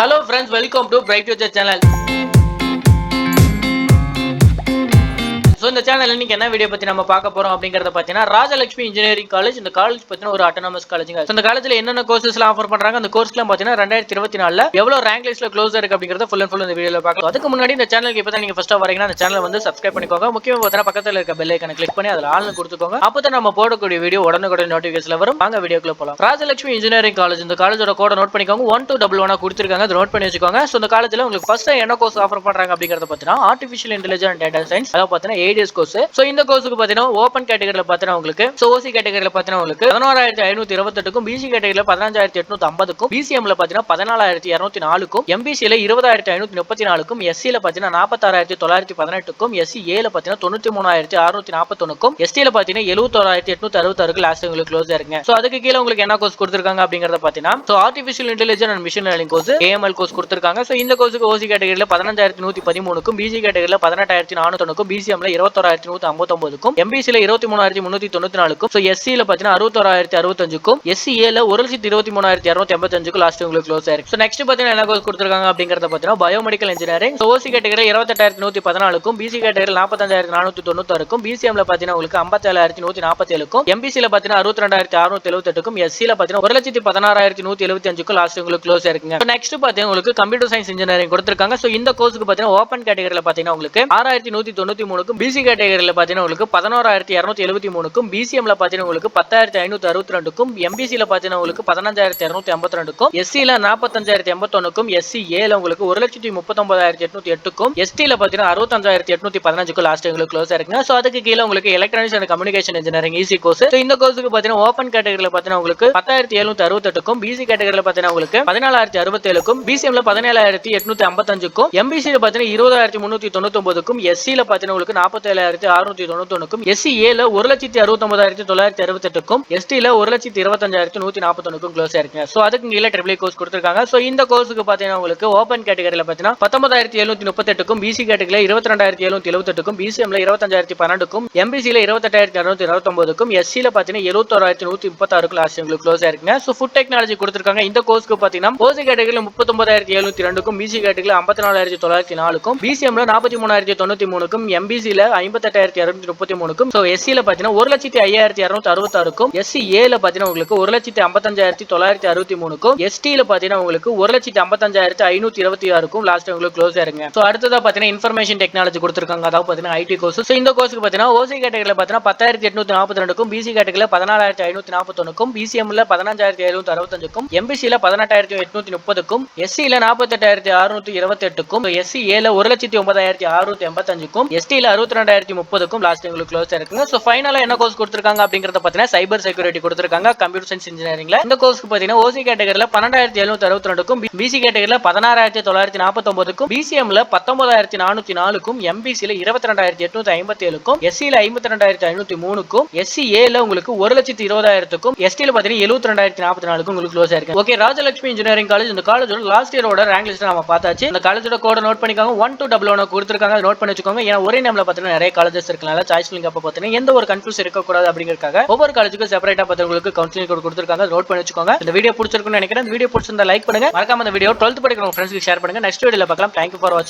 Hello friends, welcome to Bright Future channel. இந்த channel இன்னைக்கு என்ன வீடியோ பத்தி நம்ம பார்க்க போறோம் அப்படிங்கறத பார்த்தீங்கன்னா ராஜலட்சுமி இன்ஜினியரிங் காலேஜ். இந்த காலேஜ் பத்தின ஒரு அட்டானமஸ் காலேஜ்ங்க. இந்த காலேஜ்ல என்னென்ன கோர்சஸ்லாம் ஆஃபர் பண்றாங்க, அந்த கோர்ஸ்லாம் பார்த்தீங்கன்னா 2024ல எவ்வளவு ரேங்க் லிஸ்ட்ல க்ளோஸ் இருக்கு அப்படிங்கறத ஃபுல் அண்ட் ஃபுல் இந்த வீடியோல பார்க்கலாம். அதுக்கு முன்னாடி இந்த சேனலுக்கு இப்பதான் நீங்க ஃபர்ஸ்டா வரீங்கன்னா அந்த சேனலை வந்து சப்ஸ்கிரைப் பண்ணிக்கோங்க. முக்கியமா பார்த்தீங்கன்னா பக்கத்துல இருக்க பெல் ஐகானை கிளிக் பண்ணி அதுல ஆல்னு கொடுத்துக்கோங்க. அப்பதான் நம்ம போடக்கூடிய வீடியோ உடனுக்குடன் நோட்டிஃபிகேஷன்ல வரும். வாங்க வீடியோக்குள்ள போலாம். Rajalakshmi engineering college. இந்த காலேஜோட கோட நோட் பண்ணிக்கோங்க. 1211 கொடுத்திருக்காங்க. அதை நோட் பண்ணி வச்சுக்கோங்க. சோ இந்த காலேஜ்ல உங்களுக்கு ஃபர்ஸ்ட் என்ன கோர்ஸ் ஆஃபர் பண்றாங்க அப்படிங்கறத பார்த்தீங்கன்னா artificial intelligence and data science, அதாவது பார்த்தீங்கன்னா ஏடிஎஸ் கோர்ஸ். சோ இந்த கோர்ஸ்க்கு பாத்தீங்கன்னா ஓபன் கேட்டகரியில பாத்தீங்கன்னா உங்களுக்கு ஓசி கேட்டகரியில பாத்தீங்கன்னா உங்களுக்கு 11528க்கும், பிசி கேட்டகரியில 15850க்கும், பிசிஎம்ல பாத்தீங்கன்னா 14204க்கும், எம்பிசில 20534க்கும், எஸ்சில பாத்தீங்கன்னா 46918க்கும், எஸ்சி ஏல பாத்தீங்கன்னா 93641க்கும், எஸ்டில பாத்தீங்கன்னா 71866க்கு லாஸ்ட் உங்களுக்கு க்ளோஸ் இருக்குங்க. சோ அதுக்கு கீழ உங்களுக்கு என்ன கோர்ஸ் கொடுத்திருக்காங்க அப்படிங்கறத பாத்தீங்கன்னா so artificial intelligence and machine learning course, AML course கொடுத்திருக்காங்க. சோ இந்த கோர்ஸ்க்கு ஓசி கேட்டகரியில 15113க்கும், பிசி கேட்டகரியில 18401க்கும், பிசிஎம்ல 21159க்கும், எம்பிசில 23394க்கும், சோ எஸ்சில பாத்தீங்கன்னா 61065க்கும், எஸ்சிஏல 123285க்கும் லாஸ்ட் உங்களுக்கு க்ளோஸ் ஆயிருக்கு. சோ நெக்ஸ்ட் பாத்தீங்கன்னா என்ன கோர்ஸ் கொடுத்திருக்காங்க அப்படிங்கறத பாத்தீங்கன்னா பயோமெடிக்கல் இன்ஜினியரிங். சோ ஓசி கேட்டகரியில 28114க்கும், பிசி கேட்டகரியில 45496க்கும், பிசிஎம்ல பாத்தீங்கன்னா உங்களுக்கு 57147க்கும், எம்பிசில பாத்தீங்கன்னா 62678க்கும், எஸ்சில பாத்தீங்கன்னா 116175க்கும் லாஸ்ட் உங்களுக்கு க்ளோஸ் ஆயிருக்குங்க. நெக்ஸ்ட் பாத்தீங்கன்னா உங்களுக்கு கம்ப்யூட்டர் சயின்ஸ் இன்ஜினியரிங் கொடுத்திருக்காங்க. சோ இந்த கோர்ஸ்க்கு பாத்தீங்கன்னா ஓபன் கேட்டகரியில பாத்தீங்கன்னா உங்களுக்கு 6193க்கும், பிசி கேட்டகரியில பாத்தீங்கன்னா உங்களுக்கு 11273க்கும், பிசிஎம்ல பாத்தீங்கன்னா உங்களுக்கு 10562க்கும், எம்பிசில பாத்தீங்கன்னா உங்களுக்கு 15252க்கும், எஸ்சில 45081க்கும், எஸ்சிஏல உங்களுக்கு 139808க்கும், எஸ்டில பாத்தீங்கன்னா 65815க்கும் லாஸ்ட் உங்களுக்கு க்ளோஸ் ஆயிருக்குங்க. சோ அதுக்கு கீழ உங்களுக்கு electronics and communication engineering EC course. So இந்த கோர்ஸ்க்கு பாத்தீங்கன்னா ஓபன் கேட்டகரியில பாத்தீங்கன்னா உங்களுக்கு 10768க்கும், பிசி கேட்டகரியில பாத்தீங்கன்னா உங்களுக்கு 14067க்கும், பிசிஎம்ல 17855க்கும், எம்பிசில பாத்தீங்கன்னா 20399க்கும், எஸ்சில பாத்தீங்கன்னா உங்களுக்கு 47691க்கும், எஸ்சிஏல 169968க்கும், எஸ்டில 125141க்கும் க்ளோஸ் ஆயிருக்குங்க. சோ அதுக்கு கீழ ட்ரிபிள் கோர்ஸ் கொடுத்திருக்காங்க. சோ இந்த கோர்ஸ்க்கு பாத்தீங்கன்னா உங்களுக்கு ஓபன் கேட்டகரியில பாத்தீங்கன்னா 19738க்கும், பிசி கேட்டகரியில 22778க்கும், பிசிஎம்ல 25012க்கும், எம்பிசில 28629க்கும், எஸ்சில பாத்தீங்கன்னா 71136க்கும் லாஸ்ட் உங்களுக்கு க்ளோஸ் ஆயிருக்குங்க. சோ ஃபுட் டெக்னாலஜி கொடுத்திருக்காங்க. இந்த கோர்ஸ்க்கு பாத்தீங்கன்னா ஓசி கேட்டகரியில 39702க்கும், பிசி கேட்டகரியில 54904க்கும், பிசிஎம்ல 43093க்கும், எம்பிசில 58633க்கும், சோ எஸ்சில பாத்தீங்கன்னா 1,52,266க்கும், எஸ்சிஏல பாத்தீங்கன்னா உங்களுக்கு 1,55,963க்கும், எஸ்டில பாத்தீங்கன்னா உங்களுக்கு 1,55,526க்கும் லாஸ்ட் உங்களுக்கு க்ளோஸ் ஆயிருங்க. சோ அடுத்ததா பாத்தீங்கன்னா இன்ஃபர்மேஷன் டெக்னாலஜி கொடுத்திருக்காங்க. அதாவது பாத்தீங்கன்னா ஐடி கோர்ஸ். சோ இந்த கோர்ஸ்க்கு பாத்தீங்கன்னா ஓசி கேட்டகரியில பாத்தீங்கன்னா 10842க்கும், பிசி கேட்டகரியில 14541க்கும், பிசிஎம்ல 15765க்கும், எம்பிசில 18830க்கும், எஸ்சில 48628க்கும், எஸ்சிஏல 1,09,685க்கும், எஸ்டில 62030க்கும் லாஸ்ட் உங்களுக்கு க்ளோஸ் இருக்குங்க. சோ ஃபைனலா என்ன கோர்ஸ் கொடுத்திருக்காங்க அப்படிங்கறத பாத்தீங்கன்னா சைபர் செக்யூரிட்டி கொடுத்திருக்காங்க கம்ப்யூட்டர் சயின்ஸ் இன்ஜினியரிங்ல. இந்த கோர்ஸ்க்கு பாத்தீங்கன்னா ஓசி கேட்டகரியில 12762க்கும், பிசி கேட்டகரியில 16949க்கும், பிசிஎம்ல 19404க்கும், எம்பிசில 22857க்கும், எஸ்சில 52503க்கும், எஸ்சிஏல உங்களுக்கு 1,20,000க்கும், எஸ்டில பாத்தீங்கன்னா 72044க்கும் உங்களுக்கு க்ளோஸ் ஆயிருக்கு. Okay, Rajalakshmi engineering college. இந்த காலேஜோட லாஸ்ட் இயரோட ரேங்க் லிஸ்ட் நம்ம பார்த்தாச்சு. இந்த காலேஜோட கோட நோட் பண்ணிக்கோங்க. 1211 கொடுத்திருக்காங்க. நோட் பண்ணி வச்சுக்கோங்க. ஏன்னா ஒரே நேம்ல பாத்தீங்கன்னா நிறைய காலேஜஸ் இருக்கனால சாய்ஸ் ஃபில்லிங் அப்ப பாத்தீங்கன்னா எந்த ஒரு கன்ஃபியூஸ் இருக்க கூடாது அப்படிங்கறதுக்காக ஒவ்வொரு காலேஜுக்கும் செப்பரேட்டா பாத்தீங்களுக்கு கவுன்சிலிங் கோட் கொடுத்திருக்காங்க. நோட் பண்ணி வச்சுக்கோங்க. இந்த வீடியோ பிடிச்சிருக்குன்னு நினைக்கிறேன். இந்த வீடியோ பிடிச்சிருந்தா லைக் பண்ணுங்க. மறக்காம இந்த வீடியோ 12th படிக்கிற ஃப்ரெண்ட்ஸ்க்கு ஷேர் பண்ணுங்க. நெக்ஸ்ட் வீடியோல பார்க்கலாம். Thank you for watching.